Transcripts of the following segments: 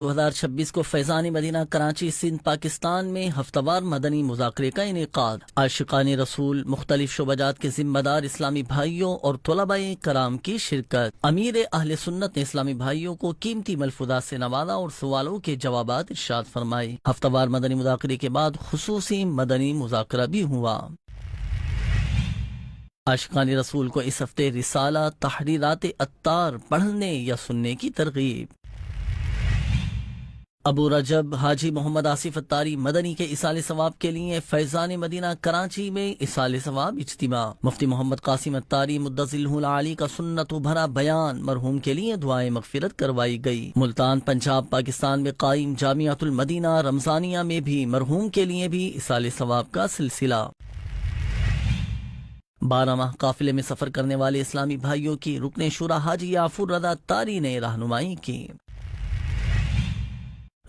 2026 کو فیضان مدینہ کراچی سندھ پاکستان میں ہفتہ وار مدنی مذاکرے کا انعقاد۔ عاشقان رسول، مختلف شعبہ جات کے ذمہ دار اسلامی بھائیوں اور طلباء کرام کی شرکت۔ امیر اہل سنت نے اسلامی بھائیوں کو قیمتی ملفوظات سے نوازا اور سوالوں کے جوابات ارشاد فرمائے۔ ہفتہ وار مدنی مذاکرے کے بعد خصوصی مدنی مذاکرہ بھی ہوا۔ عاشقان رسول کو اس ہفتے رسالہ تحریرات عطار پڑھنے یا سننے کی ترغیب۔ ابو رجب حاجی محمد آصف عطاری مدنی کے اصال ثواب کے لیے فیضان مدینہ کراچی میں اصال ثواب اجتماع۔ مفتی محمد قاسم عطاری مدظلہ العالی کا سنت بھرا بیان، مرحوم کے لیے دعائیں مغفرت کروائی گئی۔ ملتان پنجاب پاکستان میں قائم جامعۃ المدینہ رمضانیہ میں بھی مرحوم کے لیے بھی اصال ثواب کا سلسلہ۔ 12 ماہ قافلے میں سفر کرنے والے اسلامی بھائیوں کی رکن شورا حاجی یعفور رضا عطاری نے رہنمائی کی۔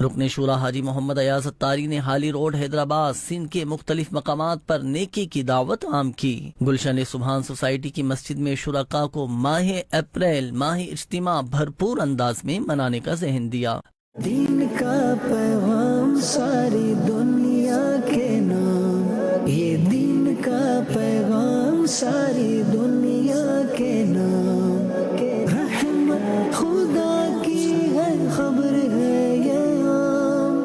رکن شورا حاجی محمد ایاز عطاری نے حالی روڈ حیدرآباد سندھ کے مختلف مقامات پر نیکی کی دعوت عام کی۔ گلشن سبحان سوسائٹی کی مسجد میں شرکاء کو ماہ اپریل ماہ اجتماع بھرپور انداز میں منانے کا ذہن دیا۔ دین کا پیغام ساری دنیا کے نام، یہ دین کا پیغام ساری دنیا کے نام، رحمت خدا کی ہے خبر ہے یہ عام،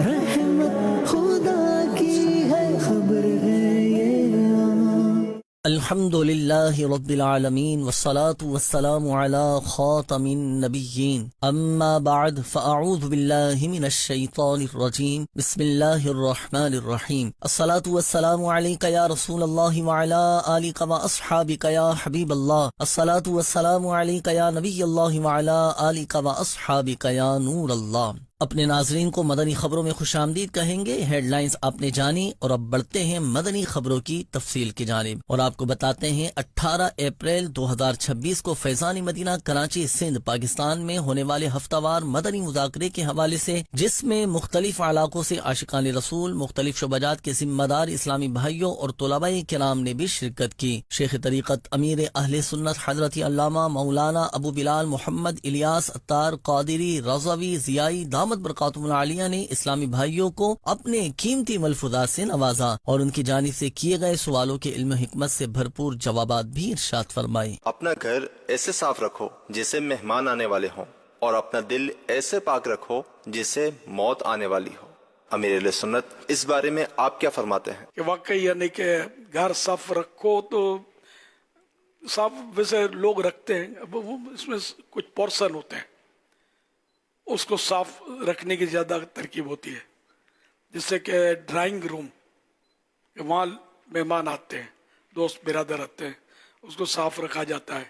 رحمت خدا کی ہے خبر ہے یہ عام۔ الحمدللہ رب العالمین والصلاة والسلام علی خاتم النبیین، اما بعد فاعوذ باللہ من الشیطان الرجیم، بسم اللہ الرحمن الرحیم۔ الصلاة والسلام علیک یا رسول اللہ وعلی آلک واصحابک یا حبیب اللہ، الصلاة والسلام علیک یا نبی اللہ وعلی آلک واصحابک یا نور اللہ۔ اپنے ناظرین کو مدنی خبروں میں خوش آمدید کہیں گے۔ ہیڈ لائنز آپ نے جانی، اور اب بڑھتے ہیں مدنی خبروں کی تفصیل کی جانب، اور آپ کو بتاتے ہیں 18 اپریل 2026 کو فیضان مدینہ کراچی سندھ پاکستان میں ہونے والے ہفتہ وار مدنی مذاکرے کے حوالے سے، جس میں مختلف علاقوں سے عاشقان رسول، مختلف شعبہ جات کے ذمہ دار اسلامی بھائیوں اور طلباء کرام نے بھی شرکت کی۔ شیخ طریقت امیر اہل سنت حضرت علامہ مولانا ابو بلال محمد الیاس عطار قادری رضوی ضیائی دامت برکاتہم العالیہ نے اسلامی بھائیوں کو اپنے قیمتی ملفوظات سے نوازا اور ان کی جانب سے کیے گئے سوالوں کے علم و حکمت سے بھرپور جوابات بھی ارشاد فرمائے۔ اپنا گھر ایسے صاف رکھو جسے مہمان آنے والے ہوں، اور اپنا دل ایسے پاک رکھو جسے موت آنے والی ہو۔ امیر اہل سنت اس بارے میں آپ کیا فرماتے ہیں؟ کہ واقعی یعنی کہ گھر صاف رکھو تو صاف ویسے لوگ رکھتے ہیں، اب وہ اس میں کچھ پورشن ہوتے ہیں، اس کو صاف رکھنے کی زیادہ ترکیب ہوتی ہے، جس سے کہ ڈرائنگ روم، وہاں مہمان آتے ہیں، دوست برادر آتے ہیں، اس کو صاف رکھا جاتا ہے۔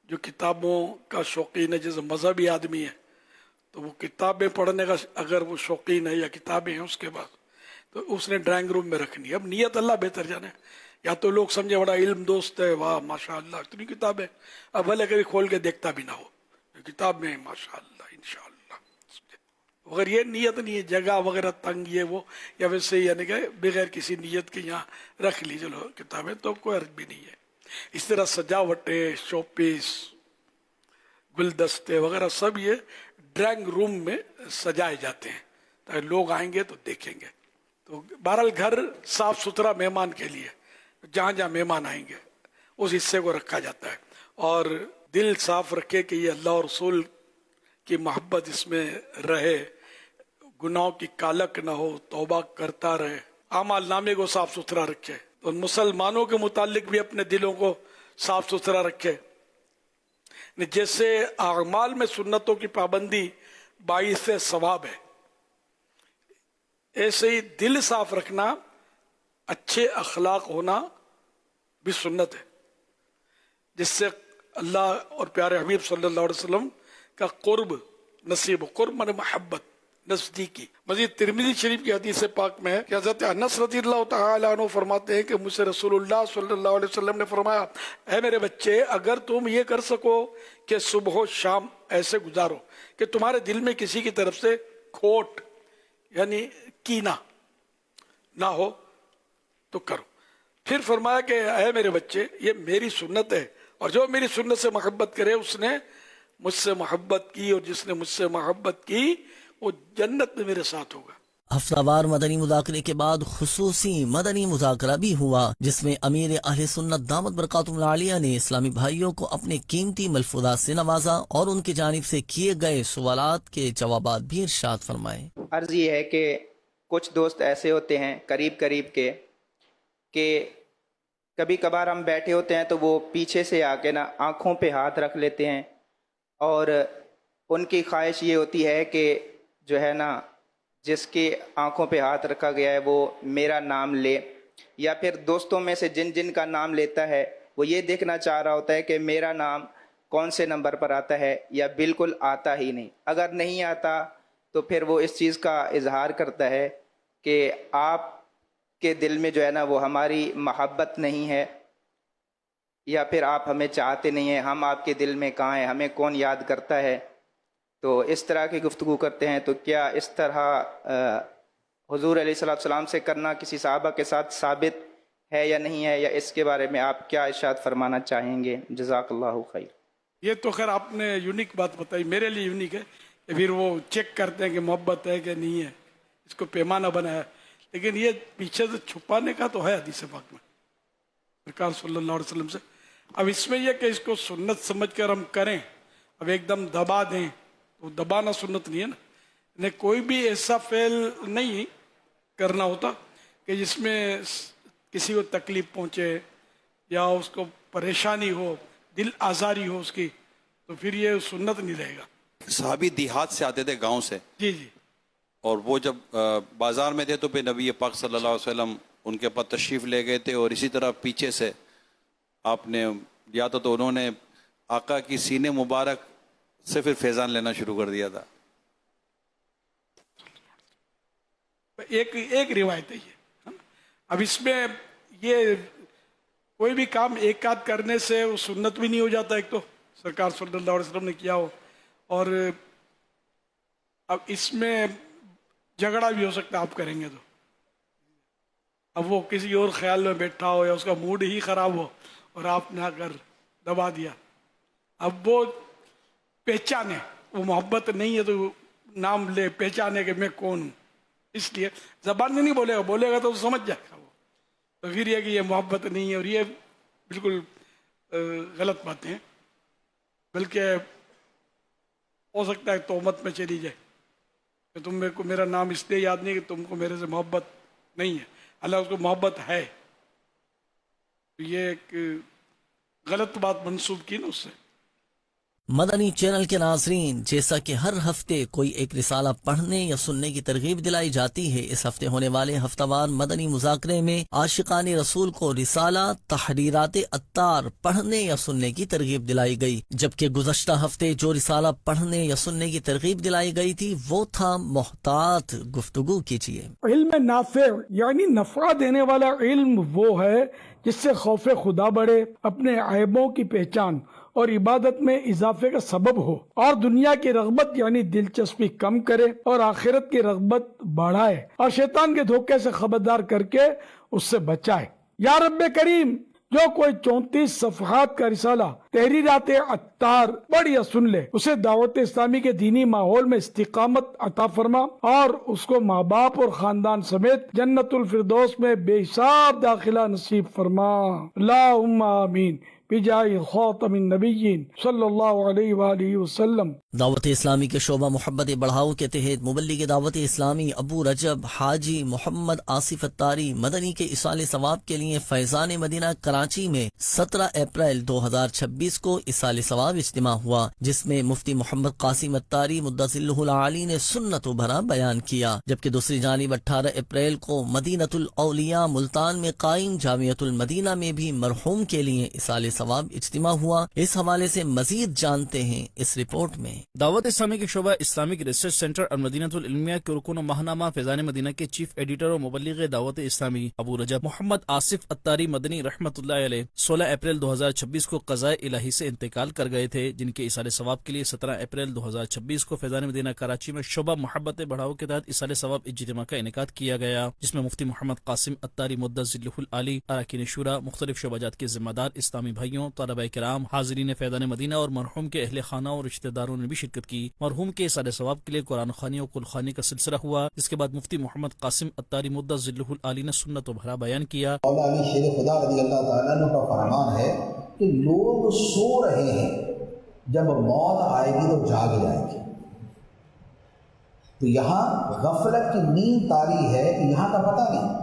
جو کتابوں کا شوقین ہے، جیسے مذہبی آدمی ہے تو وہ کتابیں پڑھنے کا اگر وہ شوقین ہے یا کتابیں ہیں اس کے بعد، تو اس نے ڈرائنگ روم میں رکھنی ہے۔ اب نیت اللہ بہتر جانے، یا تو لوگ سمجھے بڑا علم دوست ہے، واہ ماشاء اللہ اتنی کتابیں، اب بھلے کبھی کھول کے دیکھتا بھی نہ ہو، کتاب میں ماشاء اللہ انشاءاللہ، اگر یہ نیت نہیں ہے، جگہ وغیرہ تنگ یہ وہ، یا ویسے یعنی کہ بغیر کسی نیت کے یہاں رکھ لی چلو کتابیں، تو کوئی عرض بھی نہیں ہے۔ اس طرح سجاوٹیں، شو پیس، گلدستے وغیرہ سب یہ ڈرائنگ روم میں سجائے جاتے ہیں تاکہ لوگ آئیں گے تو دیکھیں گے۔ تو بہرحال گھر صاف ستھرا مہمان کے لیے، جہاں جہاں مہمان آئیں گے اس حصے کو رکھا جاتا ہے، اور دل صاف رکھے کہ یہ اللہ اور رسول کی محبت اس میں رہے، گناہوں کی کالک نہ ہو، توبہ کرتا رہے، اعمال نامے کو صاف ستھرا رکھے، تو مسلمانوں کے متعلق بھی اپنے دلوں کو صاف ستھرا رکھے۔ جیسے اعمال میں سنتوں کی پابندی باعث ثواب ہے، ایسے ہی دل صاف رکھنا، اچھے اخلاق ہونا بھی سنت ہے، جس سے اللہ اور پیارے حبیب صلی اللہ علیہ وسلم کا قرب نصیب، قرب من محبت، نزدیکی۔ مزید ترمذی شریف کی حدیث پاک میں ہے کہ حضرت انس رضی اللہ تعالیٰ عنہ فرماتے ہیں کہ مجھ سے رسول اللہ صلی اللہ علیہ وسلم نے فرمایا، اے میرے بچے، اگر تم یہ کر سکو کہ صبح و شام ایسے گزارو کہ تمہارے دل میں کسی کی طرف سے کھوٹ یعنی کینہ نہ ہو تو کرو۔ پھر فرمایا کہ اے میرے بچے، یہ میری سنت ہے، اور جو میری سنت سے محبت کرے اس نے مجھ سے محبت کی اور جس نے مجھ سے محبت کی وہ جنت میں میرے ساتھ ہوگا۔ ہفتہ وار مدنی مذاکرے کے بعد خصوصی مدنی مذاکرہ بھی ہوا، جس میں امیر اہل سنت دامت برکاتہم العالیہ نے اسلامی بھائیوں کو اپنے قیمتی ملفوظات سے نوازا اور ان کی جانب سے کیے گئے سوالات کے جوابات بھی ارشاد فرمائے۔ عرض یہ ہے کہ کچھ دوست ایسے ہوتے ہیں قریب کے کہ کبھی کبھار ہم بیٹھے ہوتے ہیں تو وہ پیچھے سے آ کے نا آنکھوں پہ ہاتھ رکھ لیتے ہیں، اور ان کی خواہش یہ ہوتی ہے کہ جو ہے نا جس کی آنکھوں پہ ہاتھ رکھا گیا ہے وہ میرا نام لے، یا پھر دوستوں میں سے جن کا نام لیتا ہے وہ یہ دیکھنا چاہ رہا ہوتا ہے کہ میرا نام کون سے نمبر پر آتا ہے یا بالکل آتا ہی نہیں۔ اگر نہیں آتا تو پھر وہ اس چیز کا اظہار کرتا ہے کہ آپ کے دل میں جو ہے نا وہ ہماری محبت نہیں ہے، یا پھر آپ ہمیں چاہتے نہیں ہیں، ہم آپ کے دل میں کہاں ہیں، ہمیں کون یاد کرتا ہے۔ تو اس طرح کی گفتگو کرتے ہیں۔ تو کیا اس طرح حضور علیہ الصلوۃ والسلام سے کرنا کسی صحابہ کے ساتھ ثابت ہے یا نہیں ہے، یا اس کے بارے میں آپ کیا ارشاد فرمانا چاہیں گے؟ جزاک اللہ خیر۔ یہ تو خیر آپ نے یونیک بات بتائی، میرے لیے یونیک ہے کہ پھر وہ چیک کرتے ہیں کہ محبت ہے کہ نہیں ہے، اس کو پیمانہ بنایا، لیکن یہ پیچھے سے چھپانے کا تو ہے حدیث پاک میں سرکار صلی اللہ علیہ وسلم سے۔ اب اس میں یہ کہ اس کو سنت سمجھ کر ہم کریں، اب ایک دم دبا دیں تو دبانا سنت نہیں ہے نا۔ کوئی بھی ایسا فعل نہیں کرنا ہوتا کہ جس میں کسی کو تکلیف پہنچے یا اس کو پریشانی ہو، دل آزاری ہو اس کی، تو پھر یہ سنت نہیں رہے گا۔ صحابی دیہات سے آتے تھے، گاؤں سے، جی، اور وہ جب بازار میں تھے تو پھر نبی پاک صلی اللہ علیہ وسلم ان کے پاس تشریف لے گئے تھے، اور اسی طرح پیچھے سے آپ نے یا تو انہوں نے آقا کی سینے مبارک سے پھر فیضان لینا شروع کر دیا تھا۔ ایک روایت ہے یہ۔ اب اس میں یہ کوئی بھی کام ایک آدھ کرنے سے وہ سنت بھی نہیں ہو جاتا، ایک تو سرکار صلی اللہ علیہ وسلم نے کیا ہو، اور اب اس میں جھگڑا بھی ہو سکتا ہے آپ کریں گے تو۔ اب وہ کسی اور خیال میں بیٹھا ہو یا اس کا موڈ ہی خراب ہو اور آپ نے آ کر دبا دیا، اب وہ پہچانے، وہ محبت نہیں ہے تو نام لے، پہچانے کہ میں کون ہوں، اس لیے زبان میں نہیں بولے گا تو سمجھ جائے گا وہ، تو پھر یہ کہ یہ محبت نہیں ہے، اور یہ بالکل غلط باتیں ہیں، بلکہ ہو سکتا ہے تہمت میں چلی جائے کہ تم کو میرا نام اس لیے یاد نہیں کہ تم کو میرے سے محبت نہیں ہے، اللہ اس کو محبت ہے، تو یہ ایک غلط بات منسوب کی نا اس سے۔ مدنی چینل کے ناظرین، جیسا کہ ہر ہفتے کوئی ایک رسالہ پڑھنے یا سننے کی ترغیب دلائی جاتی ہے، اس ہفتے ہونے والے ہفتہ وار مدنی مذاکرے میں عاشقان رسول کو رسالہ تحریرات عطار پڑھنے یا سننے کی ترغیب دلائی گئی، جبکہ گزشتہ ہفتے جو رسالہ پڑھنے یا سننے کی ترغیب دلائی گئی تھی وہ تھا محتاط گفتگو کیجیے۔ علم نافع یعنی نفع دینے والا علم وہ ہے جس سے خوف خدا بڑھے، اپنے عیبوں کی پہچان اور عبادت میں اضافے کا سبب ہو، اور دنیا کی رغبت یعنی دلچسپی کم کرے اور آخرت کی رغبت بڑھائے، اور شیطان کے دھوکے سے خبردار کر کے اس سے بچائے۔ یا رب کریم، جو کوئی 34 صفحات کا رسالہ تحریرات عطار پڑھ یا سن لے، اسے دعوت اسلامی کے دینی ماحول میں استقامت عطا فرما، اور اس کو ماں باپ اور خاندان سمیت جنت الفردوس میں بے حساب داخلہ نصیب فرما، اللہم آمین، بجائے خاتم النبیین صلی اللہ علیہ وآلہ وسلم۔ دعوت اسلامی کے شعبہ محبت بڑھاؤ کے تحت مبلغ دعوت اسلامی ابو رجب حاجی محمد آصف اتاری مدنی کے ایصال ثواب کے لیے فیضان مدینہ کراچی میں 17 اپریل 2026 کو ایصال ثواب اجتماع ہوا، جس میں مفتی محمد قاسم اتاری مدظلہ العالی نے سنت و بھرا بیان کیا، جبکہ دوسری جانب 18 اپریل کو مدینۃ الاولیاء ملتان میں قائم جامعۃ المدینہ میں بھی مرحوم کے لیے ایصال ثواب اجتماع ہوا۔ اس حوالے سے مزید جانتے ہیں اس رپورٹ میں۔ دعوت اسلامی کے شعبہ اسلامک ریسرچ سینٹر اور مدینۃ العلمیہ کے رکن و ماہنامہ فیضان مدینہ کے چیف ایڈیٹر اور مبلغ دعوت اسلامی ابو رجب محمد آصف اتاری مدنی رحمۃ اللہ علیہ 16 اپریل 2026 کو قضائے الہی سے انتقال کر گئے تھے، جن کے ایصال ثواب کے لیے 17 اپریل 2026 کو فیضان مدینہ کراچی میں شعبہ محبت بڑھاؤ کے تحت ایصال ثواب اجتماع کا انعقاد کیا گیا، جس میں مفتی محمد قاسم عطاری مدثر ذلہ العالی، اراکین شورا، مختلف شعبہ جات کے ذمہ دار، اسلامی بھائیوں، طلبہ کرام، حاضرین فیضان مدینہ اور مرحوم کے اہل خانہ اور رشتہ داروں نے بھی شرکت کی۔ مرحوم کے ایصال ثواب کے لیے قرآن خوانی اور قل خوانی کا سلسلہ ہوا، جس کے بعد مفتی محمد قاسم عطاری مدثر ذلہ العالی نے سنت و بھرا بیان کیا۔ مولا علی شیر خدا رضی اللہ تعالیٰ عنہ کا فرمان ہے کہ لوگ سو رہے ہیں، جب موت آئے گی تو جاگ جائیں گے۔ تو یہاں غفلت کی نیند طاری ہے کہ یہاں کا پتہ نہیں،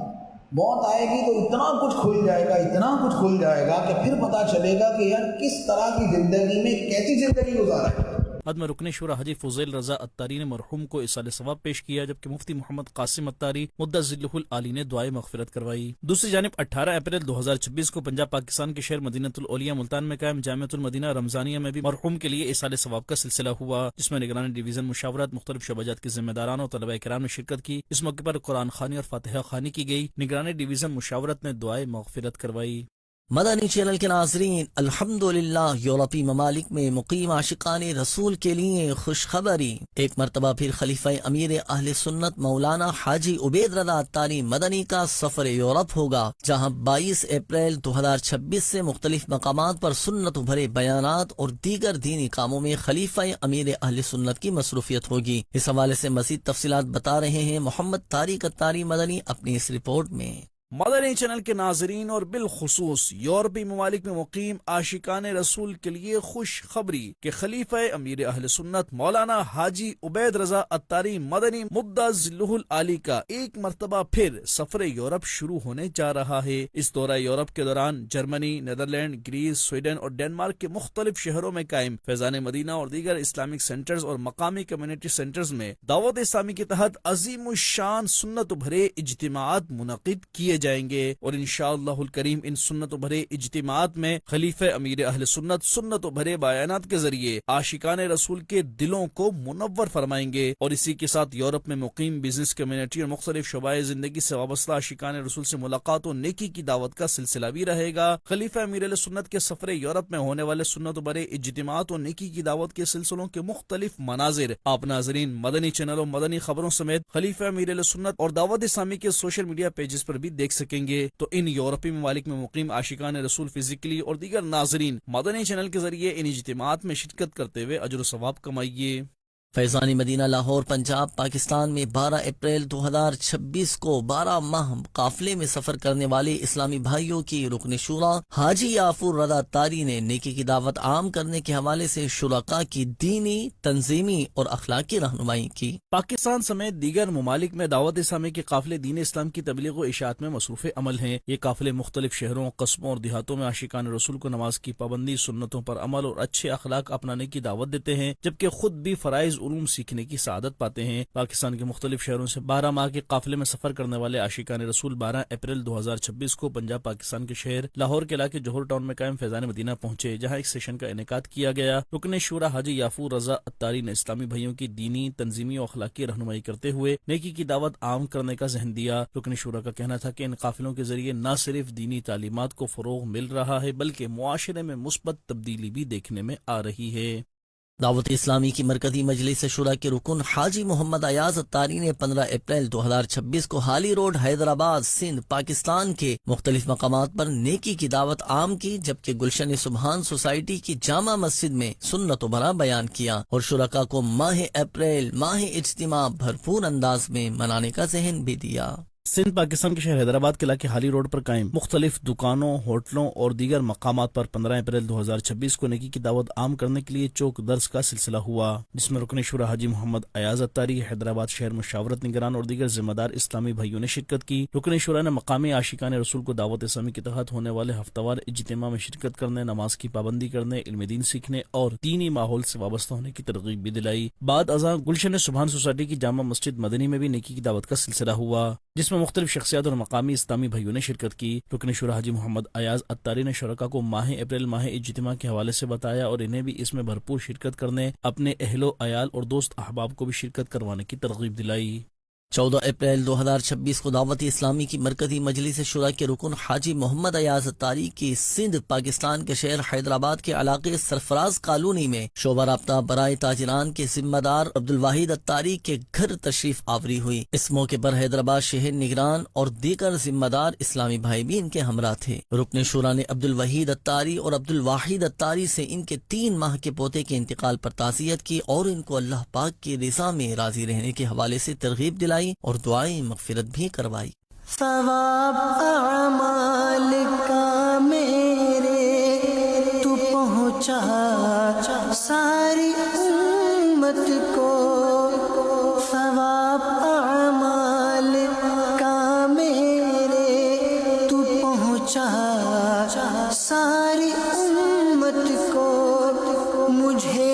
موت آئے گی تو اتنا کچھ کھل جائے گا، اتنا کچھ کھل جائے گا کہ پھر پتہ چلے گا کہ یار کس طرح کی زندگی میں کیسی زندگی گزارا ہے۔ بعد میں رکن شورا حاجی فضیل رضا عطاری نے مرحوم کو ایصال ثواب پیش کیا، جبکہ مفتی محمد قاسم عطاری مدثر ذلہ العالی نے دعائے مغفرت کروائی۔ دوسری جانب 18 اپریل 2026 کو پنجاب پاکستان کے شہر مدینۃ الاولیاء ملتان میں قائم جامعۃ المدینہ رمضانیہ میں بھی مرحوم کے لیے ایصال ثواب کا سلسلہ ہوا، جس میں نگران ڈویژن مشاورت، مختلف شعبہ جات کے ذمہ داران اور طلبہ کرام نے شرکت کی۔ اس موقع پر قرآن خوانی اور فاتحہ خوانی کی گئی۔ نگران ڈویژن مشاورت نے دعائے مغفرت کروائی۔ مدنی چینل کے ناظرین، الحمدللہ یورپی ممالک میں مقیم عاشقان رسول کے لیے خوشخبری، ایک مرتبہ پھر خلیفہ امیر اہل سنت مولانا حاجی عبید رضا عطاری مدنی کا سفر یورپ ہوگا، جہاں 22 اپریل 2026 سے مختلف مقامات پر سنت بھرے بیانات اور دیگر دینی کاموں میں خلیفہ امیر اہل سنت کی مصروفیت ہوگی۔ اس حوالے سے مزید تفصیلات بتا رہے ہیں محمد طارق عطاری مدنی اپنی اس رپورٹ میں۔ مدنی چینل کے ناظرین اور بالخصوص یورپی ممالک میں مقیم عاشقان رسول کے لیے خوش خبری کہ خلیفہ امیر اہل سنت مولانا حاجی عبید رضا عطاری مدنی مدثر ذلہ العالی کا ایک مرتبہ پھر سفر یورپ شروع ہونے جا رہا ہے۔ اس دورہ یورپ کے دوران جرمنی، نیدرلینڈ، گریس، سویڈن اور ڈنمارک کے مختلف شہروں میں قائم فیضان مدینہ اور دیگر اسلامک سینٹرز اور مقامی کمیونٹی سینٹرز میں دعوت اسلامی کے تحت عظیم الشان سنت بھرے اجتماعات منعقد کیے جائیں گے، اور انشاءاللہ الکریم ان سنت و بھرے اجتماعات میں خلیفہ امیر اہل سنت و بھرے بیانات کے ذریعے عاشقان رسول کے دلوں کو منور فرمائیں گے، اور اسی کے ساتھ یورپ میں مقیم بزنس کمیونٹی اور مختلف شعبۂ زندگی سے وابستہ عاشقان رسول سے ملاقات و نیکی کی دعوت کا سلسلہ بھی رہے گا۔ خلیفہ امیر اہل سنت کے سفر یورپ میں ہونے والے سنت و بھرے اجتماعات و نیکی کی دعوت کے سلسلوں کے مختلف مناظر آپ ناظرین مدنی چینلوں، مدنی خبروں سمیت خلیفہ امیر اہل سنت اور دعوت اسلامی کے سوشل میڈیا پیجز پر بھی دیکھ سکیں گے۔ تو ان یورپی ممالک میں مقیم عاشقان رسول فزیکلی اور دیگر ناظرین مدنی چینل کے ذریعے ان اجتماعات میں شرکت کرتے ہوئے اجر و ثواب کمائیے۔ فیضان مدینہ لاہور پنجاب پاکستان میں 12 اپریل 2026 کو 12 ماہ قافلے میں سفر کرنے والے اسلامی بھائیوں کی رکن شورا حاجی یافور رضا عطاری نے نیکی کی دعوت عام کرنے کے حوالے سے شرکاء کی دینی، تنظیمی اور اخلاقی رہنمائی کی۔ پاکستان سمیت دیگر ممالک میں دعوت اسلامی کے قافلے دین اسلام کی تبلیغ و اشاعت میں مصروف عمل ہیں۔ یہ قافلے مختلف شہروں، قصبوں اور دیہاتوں میں عاشقان رسول کو نماز کی پابندی، سنتوں پر عمل اور اچھے اخلاق اپنانے کی دعوت دیتے ہیں، جبکہ خود بھی فرائض علوم سیکھنے کی سعادت پاتے ہیں۔ پاکستان کے مختلف شہروں سے 12 ماہ کے قافلے میں سفر کرنے والے عاشقان رسول 12 اپریل 2026 کو پنجاب پاکستان کے شہر لاہور کے علاقے جوہر ٹاؤن میں قائم فیضان مدینہ پہنچے، جہاں ایک سیشن کا انعقاد کیا گیا۔ رکن شورا حاجی یافور رضا عطاری نے اسلامی بھائیوں کی دینی، تنظیمی اور اخلاقی رہنمائی کرتے ہوئے نیکی کی دعوت عام کرنے کا ذہن دیا۔ رکن شورا کا کہنا تھا کہ ان قافلوں کے ذریعے نہ صرف دینی تعلیمات کو فروغ مل رہا ہے بلکہ معاشرے میں مثبت تبدیلی بھی دیکھنے میں آ رہی ہے۔ دعوت اسلامی کی مرکزی مجلس شورا کے رکن حاجی محمد ایاز عطاری نے 15 اپریل 2026 کو حالی روڈ حیدرآباد سندھ پاکستان کے مختلف مقامات پر نیکی کی دعوت عام کی، جبکہ گلشن سبحان سوسائٹی کی جامع مسجد میں سنت و بھرا بیان کیا اور شرکاء کو ماہ اپریل ماہ اجتماع بھرپور انداز میں منانے کا ذہن بھی دیا۔ سندھ پاکستان کے شہر حیدرآباد کے علاقے حالی روڈ پر قائم مختلف دکانوں، ہوٹلوں اور دیگر مقامات پر 15 اپریل 2026 کو نیکی کی دعوت عام کرنے کے لیے چوک درس کا سلسلہ ہوا، جس میں رکن شورا حاجی محمد ایاز عطاری، حیدرآباد شہر مشاورت نگران اور دیگر ذمہ دار اسلامی بھائیوں نے شرکت کی۔ رکن شورا نے مقامی عاشقان رسول کو دعوت اسلامی کے تحت ہونے والے ہفتہ وار اجتماع میں شرکت کرنے، نماز کی پابندی کرنے، علم دین سیکھنے اور دینی ماحول سے وابستہ ہونے کی ترغیب بھی دلائی۔ بعد ازاں گلشن سبحان سوسائٹی کی جامع مسجد مدنی میں بھی نیکی کی دعوت کا سلسلہ ہوا، جس میں مختلف شخصیات اور مقامی اسلامی بھائیوں نے شرکت کی۔ رکن شورا حاجی محمد ایاز عطاری نے شرکاء کو ماہ اپریل ماہ اجتماع کے حوالے سے بتایا اور انہیں بھی اس میں بھرپور شرکت کرنے، اپنے اہل و عیال اور دوست احباب کو بھی شرکت کروانے کی ترغیب دلائی۔ 14 اپریل 2026 کو دعوت اسلامی کی مرکزی مجلس شورا کے رکن حاجی محمد ایاز اتاری کی سندھ پاکستان کے شہر حیدرآباد کے علاقے سرفراز کالونی میں شعبہ رابطہ برائے تاجران کے ذمہ دار عبدالواحد اتاری کے گھر تشریف آوری ہوئی۔ اس موقع پر حیدرآباد شہر نگران اور دیگر ذمہ دار اسلامی بھائی بھی ان کے ہمراہ تھے۔ رکن شورا نے عبدالوحید اتاری اور عبدالواحد اتاری سے ان کے 3 ماہ کے پوتے کے انتقال پر تعزیت کی اور ان کو اللہ پاک کی رضا میں راضی رہنے کے حوالے سے ترغیب دلائی اور دعائیں مغفرت بھی کروائی۔ ثواب اعمال کا میرے تو پہنچا ساری امت کو، ثواب اعمال کا میرے تو پہنچا ساری امت کو، مجھے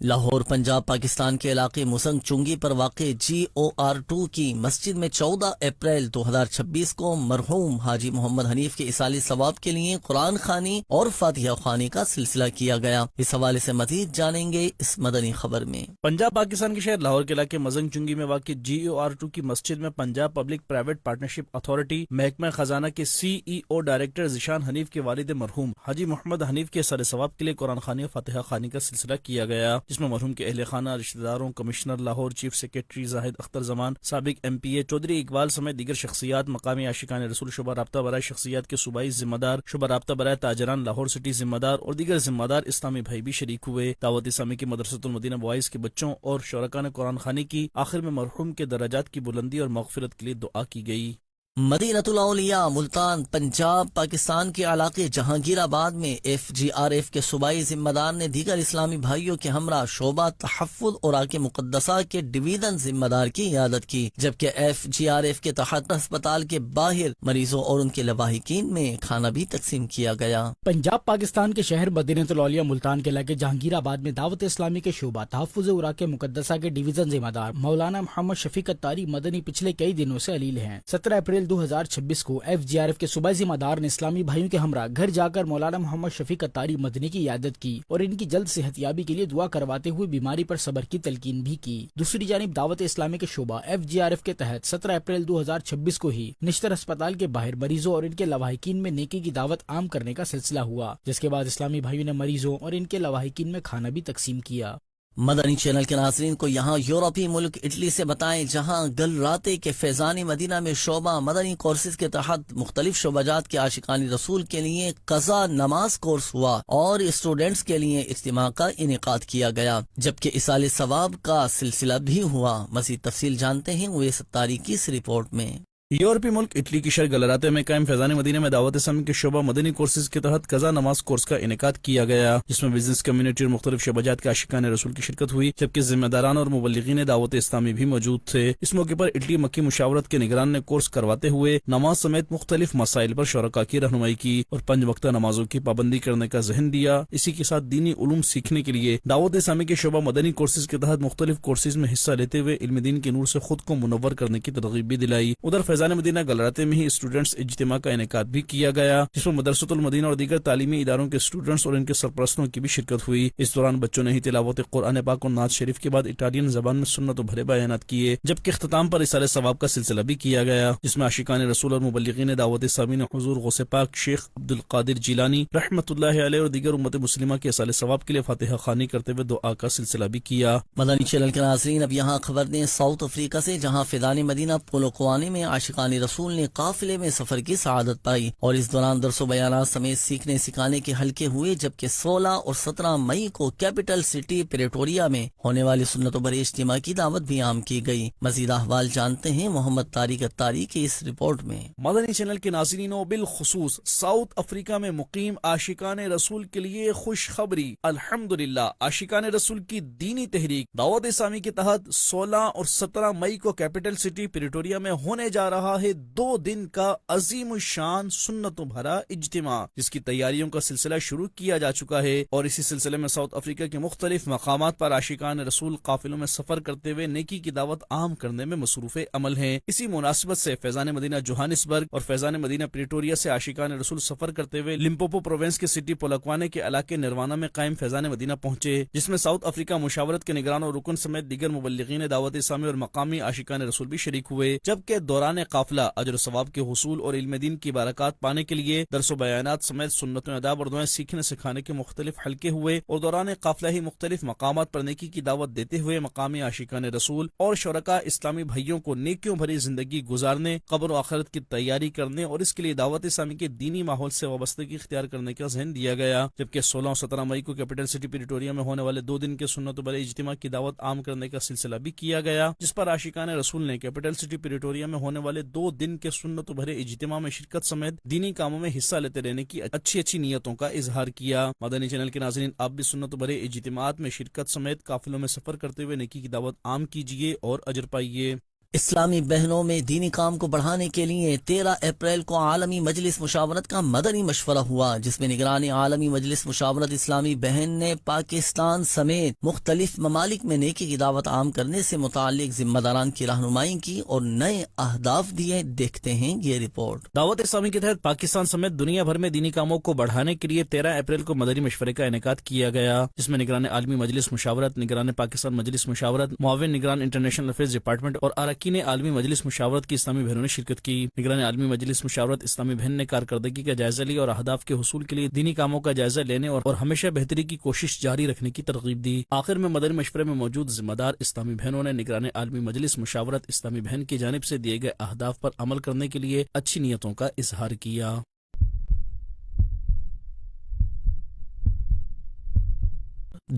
لاہور پنجاب پاکستان کے علاقے مسنگ چنگی پر واقع GOR2 کی مسجد میں 14 اپریل 2026 کو مرحوم حاجی محمد حنیف کے ایصال ثواب کے لیے قرآن خوانی اور فاتحہ خوانی کا سلسلہ کیا گیا۔ اس حوالے سے مزید جانیں گے اس مدنی خبر میں۔ پنجاب پاکستان کے شہر لاہور کے علاقے مزنگ چنگی میں واقع GOR2 کی مسجد میں Punjab public private partnership authority محکمہ خزانہ کے CEO ڈائریکٹر ذیشان حنیف کے والد مرحوم حاجی محمد حنیف کے ایصال ثواب کے لیے قرآن خوانی اور فاتحہ خوانی کا سلسلہ کیا گیا، جس میں مرحوم کے اہل خانہ، رشتہ داروں، کمشنر لاہور، چیف سیکریٹری زاہد اختر زمان، سابق MPA چودھری اقبال سمیت دیگر شخصیات، مقامی عاشقان رسول، شعبہ رابطہ برائے شخصیات کے صوبائی ذمہ دار، شعبہ رابطہ برائے تاجران لاہور سٹی ذمہ دار اور دیگر ذمہ دار اسلامی بھائی بھی شریک ہوئے۔ دعوت اسلامی کی مدرسۃ المدینہ بوائز کے بچوں اور شرکاء نے قرآن خوانی کی۔ آخر میں مرحوم کے درجات کی بلندی اور مغفرت کے لیے دعا کی گئی۔ مدینۃ الاولیاء ملتان پنجاب پاکستان کے علاقے جہانگیر آباد میں FGRF کے صوبائی ذمہ دار نے دیگر اسلامی بھائیوں کے ہمراہ شعبہ تحفظ اوراق مقدسہ کے ڈویژن ذمہ دار کی عیادت کی، جبکہ FGRF کے تحت اسپتال کے باہر مریضوں اور ان کے لواحقین میں کھانا بھی تقسیم کیا گیا۔ پنجاب پاکستان کے شہر مدینۃ الاولیاء ملتان کے علاقے جہانگیر آباد میں دعوت اسلامی کے شعبہ تحفظ اوراق مقدسہ کے ڈویژن ذمہ دار مولانا محمد شفیق اتاری مدنی پچھلے کئی دنوں سے علیل ہیں۔ 17 اپریل 2026 کو FGRF کے صوبائی ذمہ دار نے اسلامی بھائیوں کے ہمراہ گھر جا کر مولانا محمد شفیق اتاری مدنی کی عیادت کی اور ان کی جلد صحت یابی کے لیے دعا کرواتے ہوئے بیماری پر صبر کی تلقین بھی کی۔ دوسری جانب دعوت اسلامی کے شعبہ FGRF کے تحت 17 اپریل 2026 کو ہی نشتر اسپتال کے باہر مریضوں اور ان کے لواحقین میں نیکی کی دعوت عام کرنے کا سلسلہ ہوا، جس کے بعد اسلامی بھائیوں نے مریضوں اور ان کے لواحقین میں کھانا بھی تقسیم کیا۔ مدنی چینل کے ناظرین کو یہاں یورپی ملک اٹلی سے بتائیں، جہاں گلراتے کے فیضان مدینہ میں شعبہ مدنی کورسز کے تحت مختلف شعبہ جات کے عاشقان رسول کے لیے قضا نماز کورس ہوا اور اسٹوڈنٹس کے لیے اجتماع کا انعقاد کیا گیا، جبکہ ایصال ثواب کا سلسلہ بھی ہوا۔ مزید تفصیل جانتے ہیں اویس اتاری کی اس رپورٹ میں۔ یورپی ملک اٹلی کی شہر گلراتے میں قائم فیضان مدینہ میں دعوت اسلامی کے شعبہ مدنی کورسز کے تحت قضا نماز کورس کا انعقاد کیا گیا، جس میں بزنس کمیونٹی اور مختلف شعبہ جات کے عاشقان رسول کی شرکت ہوئی، جبکہ ذمہ داران اور مبلغین دعوت اسلامی بھی موجود تھے۔ اس موقع پر اٹلی مکی مشاورت کے نگران نے کورس کرواتے ہوئے نماز سمیت مختلف مسائل پر شرکاء کی رہنمائی کی اور 5 وقتہ نمازوں کی پابندی کرنے کا ذہن دیا۔ اسی کے ساتھ دینی علوم سیکھنے کے لیے دعوت اسلامی کے شعبہ مدنی کورسز کے تحت مختلف کورسز میں حصہ لیتے ہوئے علم دین کے نور سے خود کو منور کرنے کی ترغیب بھی دلائی۔ ادھر فیضان مدینہ گلراتے میں ہی اسٹوڈنٹس اجتماع کا انعقاد بھی کیا گیا، جس میں مدرسۃ المدینہ اور دیگر تعلیمی اداروں کے اسٹوڈنٹس اور ان کے سرپرستوں کی بھی شرکت ہوئی۔ اس دوران بچوں نے ہی تلاوت قرآن پاک اور نعت شریف کے بعد اٹالین زبان میں سنت و بھرے بیانات کیے، جبکہ اختتام پر ایصال ثواب کا سلسلہ بھی کیا گیا، جس میں عاشقان رسول اور مبلغین دعوت اسلامی نے حضور غوث پاک شیخ عبد القادر جیلانی رحمۃ اللہ علیہ اور دیگر امت مسلمہ کے ایصال ثواب کے لیے فاتحہ خوانی کرتے ہوئے دعا کا سلسلہ بھی کیا۔ مدنی چینل کے ناظرین اب یہاں خبر دیں ساؤتھ افریقہ سے، جہاں فیضان مدینہ پولوکوانے میں عاشقان رسول نے قافلے میں سفر کی سعادت پائی اور اس دوران درس و بیانات سمیت سیکھنے سکھانے کے حلقے ہوئے، جبکہ 16 اور 17 مئی کو کیپٹل سٹی پریٹوریا میں ہونے والے سنت و بھرے اجتماع کی دعوت بھی عام کی گئی۔ مزید احوال جانتے ہیں محمد طارق اتاری کی اس رپورٹ میں۔ مدنی چینل کے ناظرینوں، بالخصوص ساؤتھ افریقہ میں مقیم عاشقان رسول کے لیے خوشخبری۔ الحمدللہ عاشقان رسول کی دینی تحریک دعوت اسلامی کے تحت 16 اور 17 مئی کو کیپٹل سٹی پریٹوریا میں ہونے جا رہا رہا ہے 2 دن کا عظیم الشان سنتوں بھرا اجتماع، جس کی تیاریوں کا سلسلہ شروع کیا جا چکا ہے، اور اسی سلسلے میں ساؤتھ افریقہ کے مختلف مقامات پر عاشقان رسول قافلوں میں سفر کرتے ہوئے نیکی کی دعوت عام کرنے میں مصروف عمل ہیں۔ اسی مناسبت سے فیضان مدینہ جوہانسبرگ اور فیضان مدینہ پریٹوریا سے عاشقان رسول سفر کرتے ہوئے لمپوپو پروونس کے سٹی پولاکوانے کے علاقے نروانا میں قائم فیضان مدینہ پہنچے، جس میں ساؤتھ افریقہ مشاورت کے نگران اور رکن سمیت دیگر مبلغین دعوت اسلامی اور مقامی عاشقان رسول بھی شریک ہوئے، جبکہ دوران قافلہ اجر و ثواب کے حصول اور علم دین کی برکات پانے کے لیے درس و بیانات سمیت سنتوں آداب اور دعائیں سیکھنے سکھانے کے مختلف حلقے ہوئے، اور دوران قافلہ ہی مختلف مقامات پر نیکی کی دعوت دیتے ہوئے مقامی عاشقان رسول اور شرکاء اسلامی بھائیوں کو نیکیوں بھری زندگی گزارنے، قبر و آخرت کی تیاری کرنے اور اس کے لیے دعوت اسلامی کے دینی ماحول سے وابستگی اختیار کرنے کا ذہن دیا گیا، جبکہ 16 اور 17 مئی کو کیپٹل سٹی پریٹوریا میں ہونے والے 2 دن کے سنت بھرے اجتماع کی دعوت عام کرنے کا سلسلہ بھی کیا گیا، جس پر عاشقان رسول نے کیپٹل سٹی پریٹوریا میں ہونے والے 2 دن کے سنت بھرے اجتماع میں شرکت سمیت دینی کاموں میں حصہ لیتے رہنے کی اچھی نیتوں کا اظہار کیا۔ مدنی چینل کے ناظرین، آپ بھی سنت بھرے اجتماعات میں شرکت سمیت قافلوں میں سفر کرتے ہوئے نیکی کی دعوت عام کیجیے اور اجر پائیے۔ اسلامی بہنوں میں دینی کام کو بڑھانے کے لیے 13 اپریل کو عالمی مجلس مشاورت کا مدنی مشورہ ہوا، جس میں نگران عالمی مجلس مشاورت اسلامی بہن نے پاکستان سمیت مختلف ممالک میں نیکی کی دعوت عام کرنے سے متعلق ذمہ داران کی رہنمائی کی اور نئے اہداف دیے۔ دیکھتے ہیں یہ رپورٹ۔ دعوت اسلامی کے تحت پاکستان سمیت دنیا بھر میں دینی کاموں کو بڑھانے کے لیے 13 اپریل کو مدنی مشورے کا انعقاد کیا گیا، جس میں نگران عالمی مجلس مشاورت، نگران پاکستان مجلس مشاورت، معاون نگران انٹرنیشنل افیئرز ڈپارٹمنٹ اور اراکین عالمی مجلس مشاورت کی اسلامی بہنوں نے شرکت کی۔ نگران عالمی مجلس مشاورت اسلامی بہن نے کارکردگی کا جائزہ لیا اور اہداف کے حصول کے لیے دینی کاموں کا جائزہ لینے اور ہمیشہ بہتری کی کوشش جاری رکھنے کی ترغیب دی۔ آخر میں مدنی مشورے میں موجود ذمہ دار اسلامی بہنوں نے نگران عالمی مجلس مشاورت اسلامی بہن کی جانب سے دیے گئے اہداف پر عمل کرنے کے لیے اچھی نیتوں کا اظہار کیا۔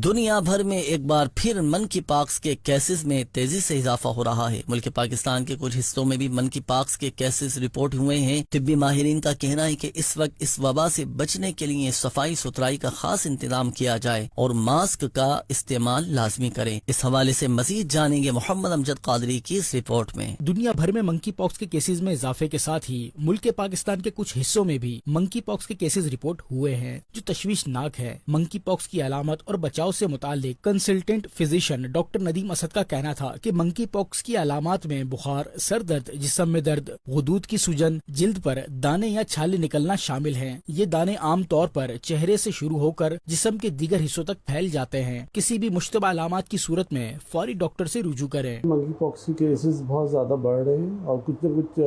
دنیا بھر میں ایک بار پھر منکی پاکس کے کیسز میں تیزی سے اضافہ ہو رہا ہے۔ ملک پاکستان کے کچھ حصوں میں بھی منکی پاکس کے کیسز رپورٹ ہوئے ہیں۔ طبی ماہرین کا کہنا ہے کہ اس وقت اس وبا سے بچنے کے لیے صفائی ستھرائی کا خاص انتظام کیا جائے اور ماسک کا استعمال لازمی کریں۔ اس حوالے سے مزید جانیں گے محمد امجد قادری کی اس رپورٹ میں۔ دنیا بھر میں منکی پاکس کے کیسز میں اضافے کے ساتھ ہی ملک پاکستان کے کچھ حصوں میں بھی منکی پاکس کے کیسز رپورٹ ہوئے ہیں، جو تشویشناک ہے۔ منکی پاکس کی علامت اور بچاؤ سے متعلق consultant physician doctor Nadeem Asad کا کہنا تھا کہ منکی پاکس کی علامات میں بخار، سر درد، جسم میں درد، غدود کی سوجن، جلد پر دانے یا چھالے نکلنا شامل ہیں۔ یہ دانے عام طور پر چہرے سے شروع ہو کر جسم کے دیگر حصوں تک پھیل جاتے ہیں۔ کسی بھی مشتبہ علامات کی صورت میں فوری ڈاکٹر سے رجوع کریں۔ منکی پاکس کے کیسز بہت زیادہ بڑھ رہے ہیں اور کچھ نہ کچھ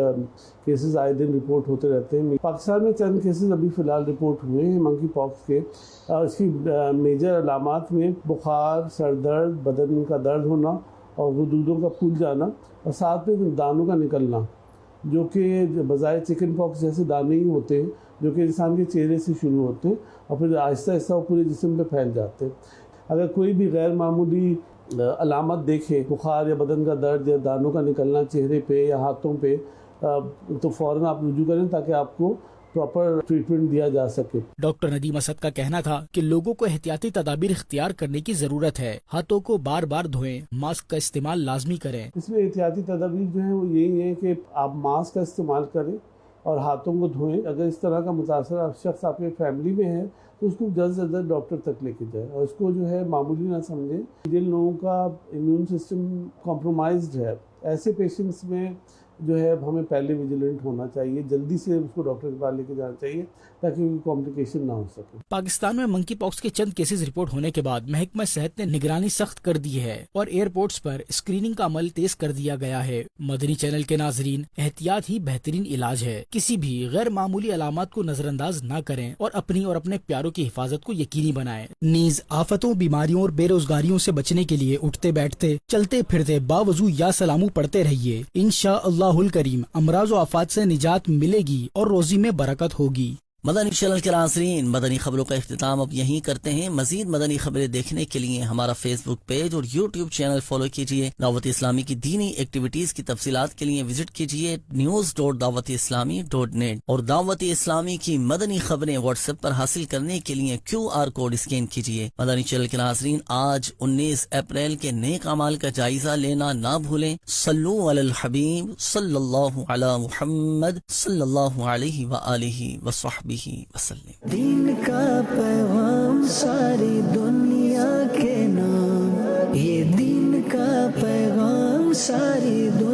کیسز آئے دن رپورٹ ہوتے رہتے ہیں۔ پاکستان میں چند کیسز ابھی فی الحال رپورٹ ہوئے ہیں منکی پاکس کے۔ اس کی میجر علامات میں بخار، سر درد، بدن کا درد ہونا اور غدودوں کا پھول جانا اور ساتھ میں دانوں کا نکلنا، جو کہ بظاہر چکن پاکس جیسے دانے ہی ہوتے ہیں، جو کہ انسان کے چہرے سے شروع ہوتے ہیں اور پھر آہستہ آہستہ وہ پورے جسم پہ پھیل جاتے ہیں۔ اگر کوئی بھی غیر معمولی علامت دیکھے، بخار یا بدن کا درد یا دانوں کا نکلنا چہرے پہ یا ہاتھوں پہ، تو فوراً آپ رجوع کریں تاکہ آپ کو پراپر ٹریٹمنٹ دیا جا سکے۔ ڈاکٹر ندیم اسد کا کہنا تھا کہ لوگوں کو احتیاطی تدابیر اختیار کرنے کی ضرورت ہے۔ ہاتھوں کو بار بار دھوئیں، ماسک کا استعمال لازمی کریں۔ اس میں احتیاطی تدابیر جو ہیں وہ یہی ہیں کہ آپ ماسک کا استعمال کریں اور ہاتھوں کو دھوئیں۔ اگر اس طرح کا متاثرہ شخص آپ کے فیملی میں ہے تو اس کو جلد سے جلد ڈاکٹر تک لے کے جائیں اور اس کو جو ہے معمولی نہ سمجھیں۔ جن لوگوں کا امیون سسٹم کمپرومائزڈ ہے، ایسے پیشنٹس میں جو ہے ہمیں پہلے ویجیلنٹ ہونا چاہیے، جلدی سے اس کو ڈاکٹر کے پاس لے کے جانا چاہیے تاکہ ان کی کمپلیکیشن نہ ہو سکے۔ پاکستان میں منکی پاکس کے چند کیسز رپورٹ ہونے کے بعد محکمہ صحت نے نگرانی سخت کر دی ہے اور ایئرپورٹس پر اسکریننگ کا عمل تیز کر دیا گیا ہے۔ مدنی چینل کے ناظرین، احتیاط ہی بہترین علاج ہے۔ کسی بھی غیر معمولی علامات کو نظر انداز نہ کریں اور اپنی اور اپنے پیاروں کی حفاظت کو یقینی بنائیں۔ نیز آفتوں، بیماریوں اور بے روزگاریوں سے بچنے کے لیے اٹھتے بیٹھتے، چلتے پھرتے باوضو یا سلامو پڑھتے رہیے۔ انشاء اللہ الکریم امراض و آفات سے نجات ملے گی اور روزی میں برکت ہوگی۔ مدنی چینل کے ناظرین، مدنی خبروں کا اختتام اب یہیں کرتے ہیں۔ مزید مدنی خبریں دیکھنے کے لیے ہمارا فیس بک پیج اور یوٹیوب چینل فالو کیجیے۔ دعوت اسلامی کی دینی ایکٹیویٹیز کی تفصیلات کے لیے وزٹ کیجیے news.dawat-islami.net اور دعوت اسلامی کی مدنی خبریں واٹس ایپ پر حاصل کرنے کے لیے QR کوڈ اسکین کیجیے۔ مدنی چینل کے ناظرین، آج 19 اپریل کے نیک اعمال کا جائزہ لینا نہ بھولیں۔ صلو علی الحبیب صلی اللہ علی محمد صلی اللہ علیہ وآلہ وصحبہ وسلم۔ دین کا پیغام ساری دنیا کے نام، یہ دین کا پیغام ساری دنیا